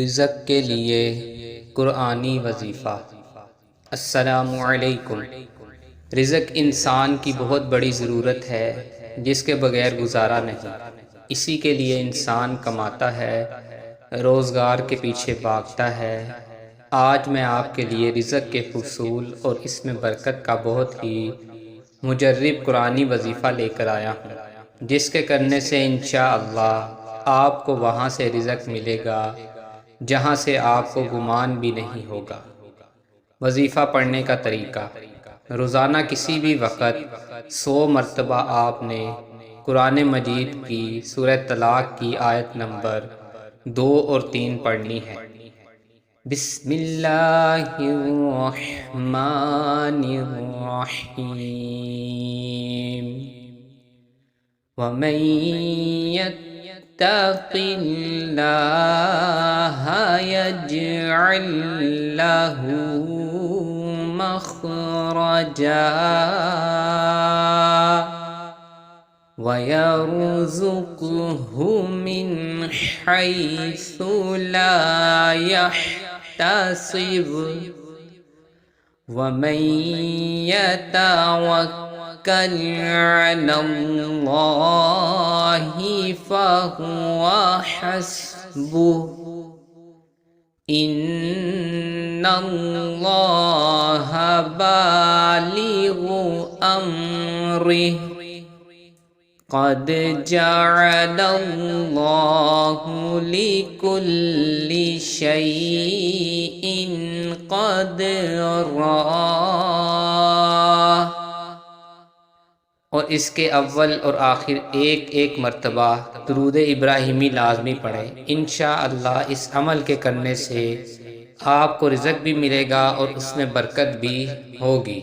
رزق کے لیے قرآنی وظیفہ۔ السلام علیکم۔ رزق انسان کی بہت بڑی ضرورت ہے جس کے بغیر گزارا نہیں۔ اسی کے لیے انسان کماتا ہے، روزگار کے پیچھے بھاگتا ہے۔ آج میں آپ کے لیے رزق کے حصول اور اس میں برکت کا بہت ہی مجرب قرآنی وظیفہ لے کر آیا ہوں، جس کے کرنے سے انشاءاللہ آپ کو وہاں سے رزق ملے گا جہاں سے آپ کو گمان بھی نہیں ہوگا۔ وظیفہ پڑھنے کا طریقہ: روزانہ کسی بھی وقت 100 مرتبہ آپ نے قرآن مجید کی سورہ طلاق کی آیت نمبر 2 اور 3 پڑھنی ہے۔ بسم اللہ الرحمن الرحیم۔ وَمَن يَتَّقِ اللَّهَ يَجْعَل لَّهُ مَخْرَجًا وَيَرْزُقْهُ مِنْ حَيْثُ لَا يَحْتَسِبُ وَمَن يَتَوَكَّلْ عَلَى اللَّهِ فَهُوَ حَسْبُهُ إِنَّ اللَّهَ بالغ أَمْرِهِ قد جعل الله لكل شيء قدرا۔ اور اس کے اول اور آخر ایک مرتبہ درود ابراہیمی لازمی پڑھیں۔ انشاءاللہ اس عمل کے کرنے سے آپ کو رزق بھی ملے گا اور اس میں برکت بھی ہوگی۔